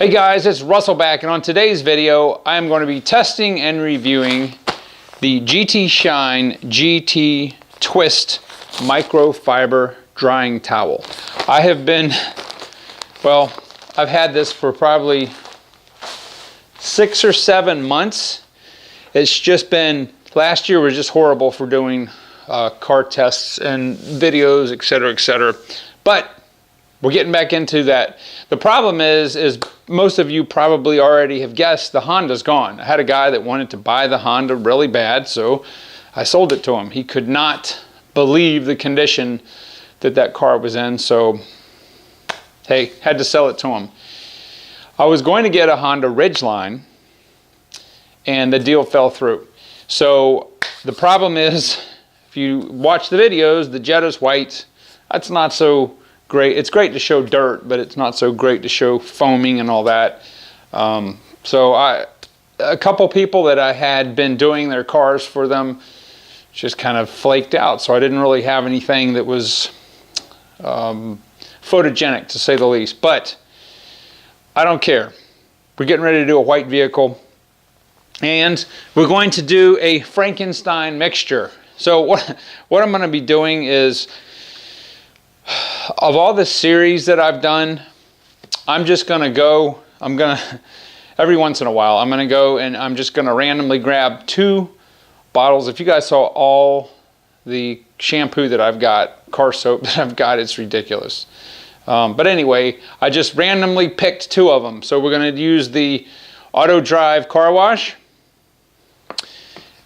Hey guys, it's Russell back, and on today's video I'm going to be testing and reviewing the GT Shine GT Twist microfiber drying towel. I have been, well, I've had this for probably 6 or 7 months. It's just been, last year was just horrible for doing car tests and videos, etc., etc. But we're getting back into that. The problem is most of you probably already have guessed, the Honda's gone. I had a guy that wanted to buy the Honda really bad, so I sold it to him. He could not believe the condition that that car was in, so hey, had to sell it to him. I was going to get a Honda Ridgeline, and the deal fell through. So the problem is, if you watch the videos, the Jetta's white. That's not so great. It's great to show dirt, but it's not so great to show foaming and all that. So a couple people that I had been doing their cars for them just kind of flaked out. So I didn't really have anything that was photogenic, to say the least. But I don't care. We're getting ready to do a white vehicle, and we're going to do a Frankenstein mixture. So what I'm going to be doing is, of all the series that I've done, I'm just going to go, every once in a while, I'm going to go and I'm just going to randomly grab 2 bottles. If you guys saw all the shampoo that I've got, car soap that I've got, it's ridiculous. But anyway, I just randomly picked 2 of them. So we're going to use the Auto Drive car wash,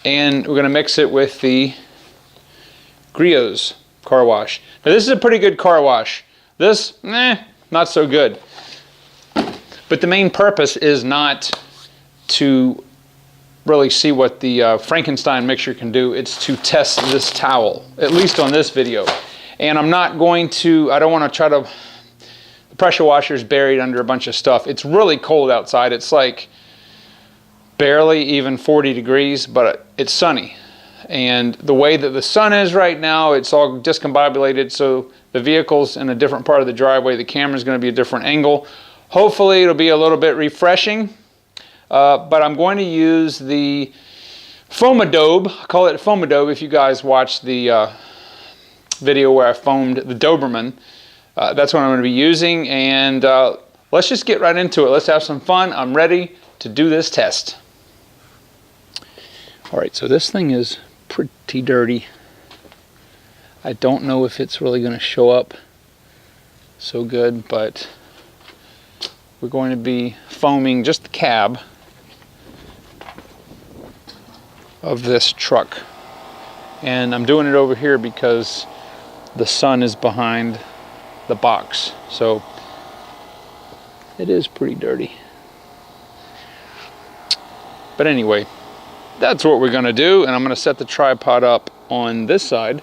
and we're going to mix it with the Griot's car wash. Now this is a pretty good car wash. This, not so good. But the main purpose is not to really see what the Frankenstein mixture can do. It's to test this towel, at least on this video. And I'm not going to, I don't want to try to, the pressure washer is buried under a bunch of stuff. It's really cold outside. It's like barely even 40 degrees, but it's sunny. And the way that the sun is right now, it's all discombobulated, so the vehicle's in a different part of the driveway. The camera's going to be a different angle. Hopefully it'll be a little bit refreshing, but I'm going to use the Foam-A-Dobe. I call it Foam-A-Dobe if you guys watched the video where I foamed the Doberman. That's what I'm going to be using, and let's just get right into it. Let's have some fun. I'm ready to do this test. Alright, so this thing is pretty dirty. I don't know if it's really going to show up so good, but we're going to be foaming just the cab of this truck. And I'm doing it over here because the sun is behind the box, so it is pretty dirty. But anyway, that's what we're going to do, and I'm going to set the tripod up on this side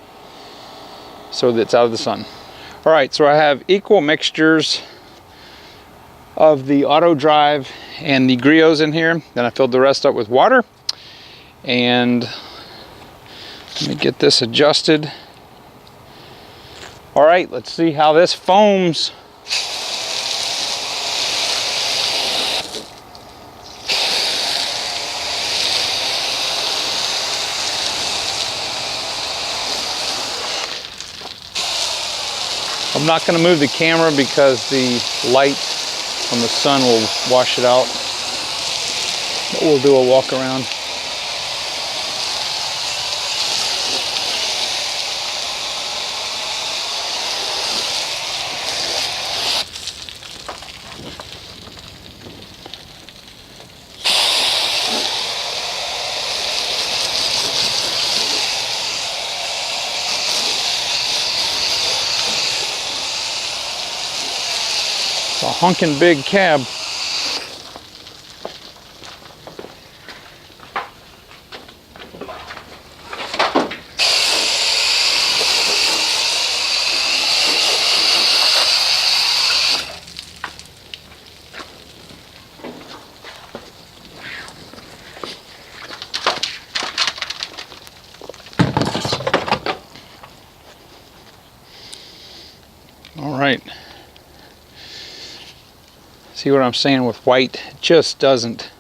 so that it's out of the sun. All right, so I have equal mixtures of the Auto Drive and the Griot's in here. Then I filled the rest up with water, and let me get this adjusted. All right, let's see how this foams. I'm not going to move the camera because the light from the sun will wash it out. But we'll do a walk around. It's a honking big cab. All right. See what I'm saying with white? It just doesn't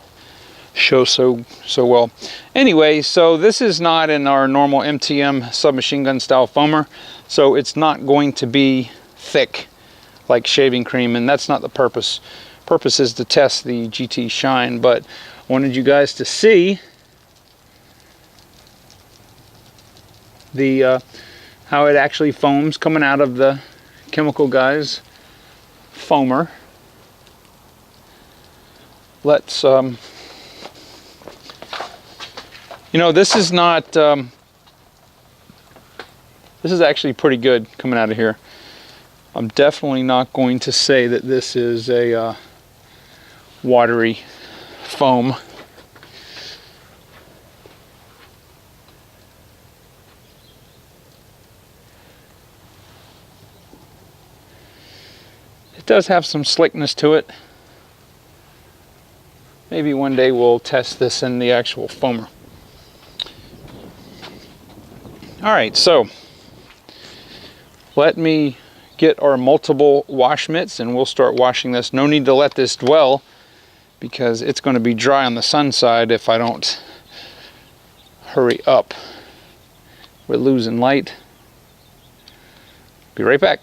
show so well. Anyway, so this is not in our normal MTM submachine gun style foamer, so it's not going to be thick like shaving cream, and that's not the purpose. Purpose is to test the GT Shine, but I wanted you guys to see the how it actually foams coming out of the Chemical Guys foamer. Let's you know, this is not this is actually pretty good coming out of here. I'm definitely not going to say that this is a watery foam. It does have some slickness to it. Maybe one day we'll test this in the actual foamer. Alright, so let me get our multiple wash mitts and we'll start washing this. No need to let this dwell because it's going to be dry on the sun side if I don't hurry up. We're losing light. Be right back.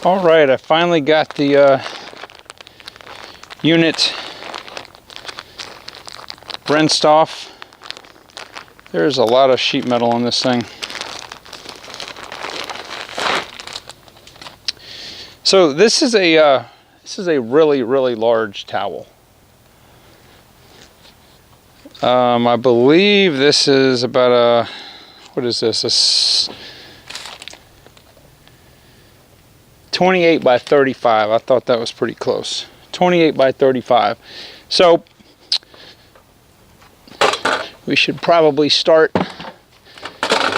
All right, I finally got the unit rinsed off. There's a lot of sheet metal on this thing. So this is a really large towel. I believe this is about a, what is this? 28 by 35. I thought that was pretty close. 28 by 35. So we should probably start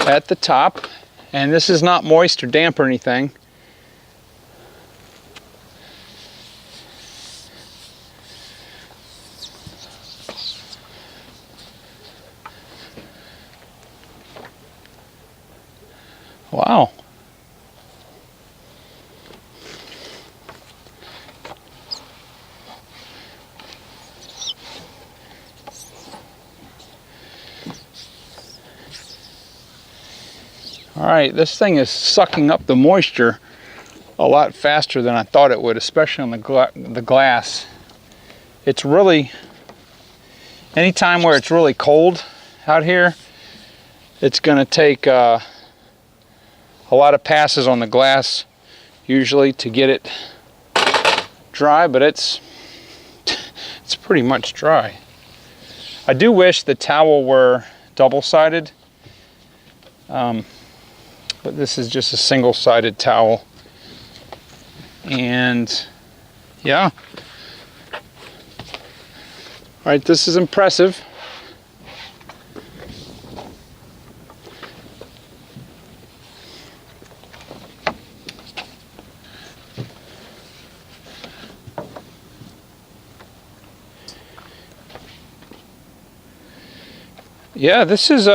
at the top. And this is not moist or damp or anything. Wow. All right, this thing is sucking up the moisture a lot faster than I thought it would, especially on the glass. It's really, anytime where it's really cold out here, it's going to take a lot of passes on the glass usually to get it dry, but it's pretty much dry. I do wish the towel were double-sided, but this is just a single-sided towel. And yeah, all right, this is impressive. yeah, this is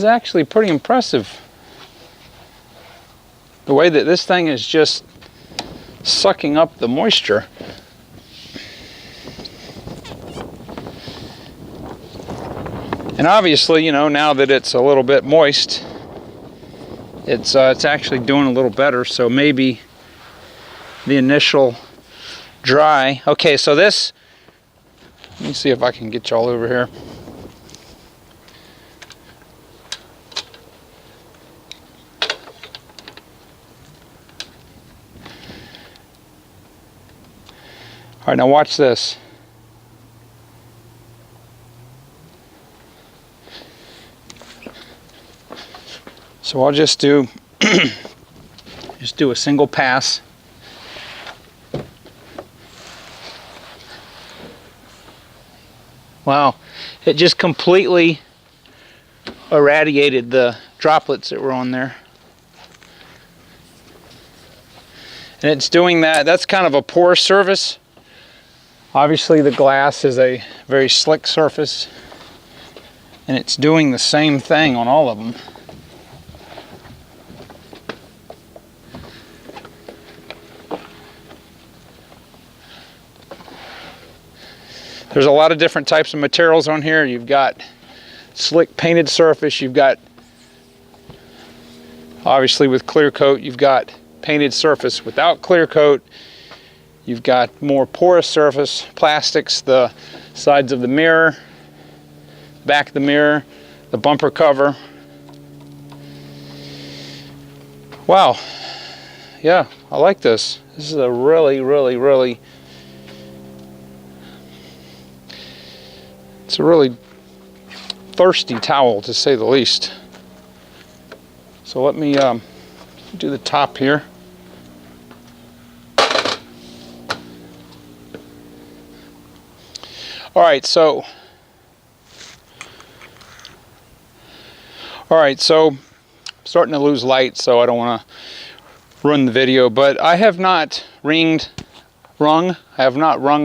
actually pretty impressive. The way that this thing is just sucking up the moisture. And obviously, you know, now that it's a little bit moist, it's actually doing a little better. So maybe the initial dry. Okay, so this, let me see if I can get y'all over here. All right, now watch this. So I'll just do a single pass. Wow, it just completely irradiated the droplets that were on there. And it's doing that. That's kind of a porous surface. Obviously the glass is a very slick surface, and it's doing the same thing on all of them. There's a lot of different types of materials on here. You've got slick painted surface, you've got, obviously with clear coat, you've got painted surface without clear coat. You've got more porous surface, plastics, the sides of the mirror, back of the mirror, the bumper cover. Wow, yeah, I like this. This is a really, it's a really thirsty towel, to say the least. So let me do the top here. All right, so I'm starting to lose light, so I don't want to ruin the video, but I have not wrung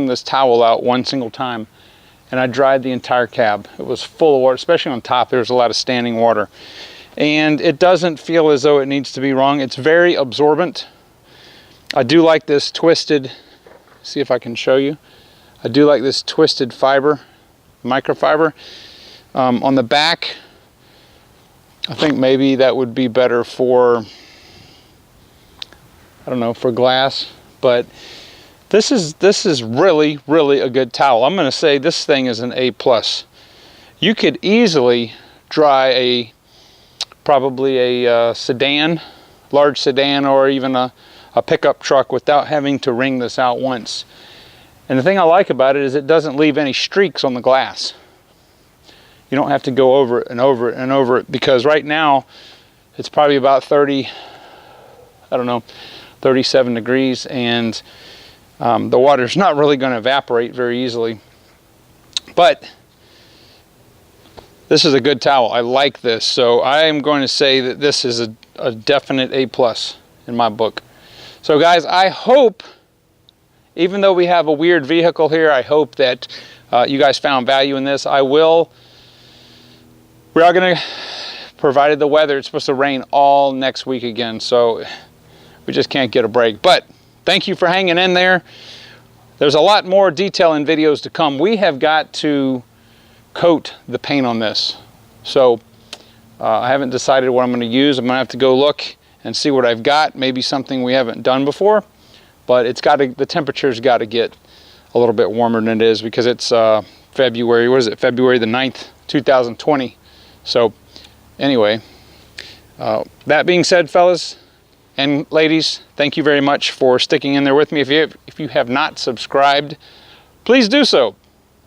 this towel out one single time, and I dried the entire cab. It was full of water, especially on top. There's a lot of standing water, and it doesn't feel as though it needs to be wrung. It's very absorbent. I do like this twisted, see if I can show you. I do like this twisted fiber, microfiber. On the back, I think maybe that would be better for, I don't know, for glass, but this is really a good towel. I'm going to say this thing is an A+. You could easily dry probably a sedan, large sedan, or even a pickup truck without having to wring this out once. And the thing I like about it is it doesn't leave any streaks on the glass. You don't have to go over it and over it and over it, because right now it's probably about 30, I don't know, 37 degrees, and the water's not really going to evaporate very easily. But this is a good towel. I like this. So I am going to say that this is a definite A+ in my book. So guys, I hope, even though we have a weird vehicle here, I hope that you guys found value in this. We are going to, provided the weather, it's supposed to rain all next week again, so we just can't get a break. But thank you for hanging in there. There's a lot more detail in videos to come. We have got to coat the paint on this. So I haven't decided what I'm going to use. I'm going to have to go look and see what I've got. Maybe something we haven't done before. But it's got to, the temperature's got to get a little bit warmer than it is, because it's February, what is it, February the 9th, 2020. So anyway, that being said, fellas and ladies, thank you very much for sticking in there with me. If you have not subscribed, please do so.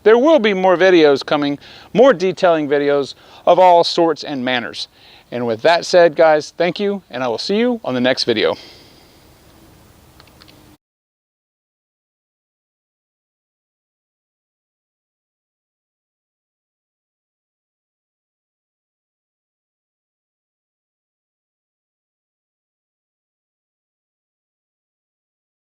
There will be more videos coming, more detailing videos of all sorts and manners. And with that said, guys, thank you, and I will see you on the next video.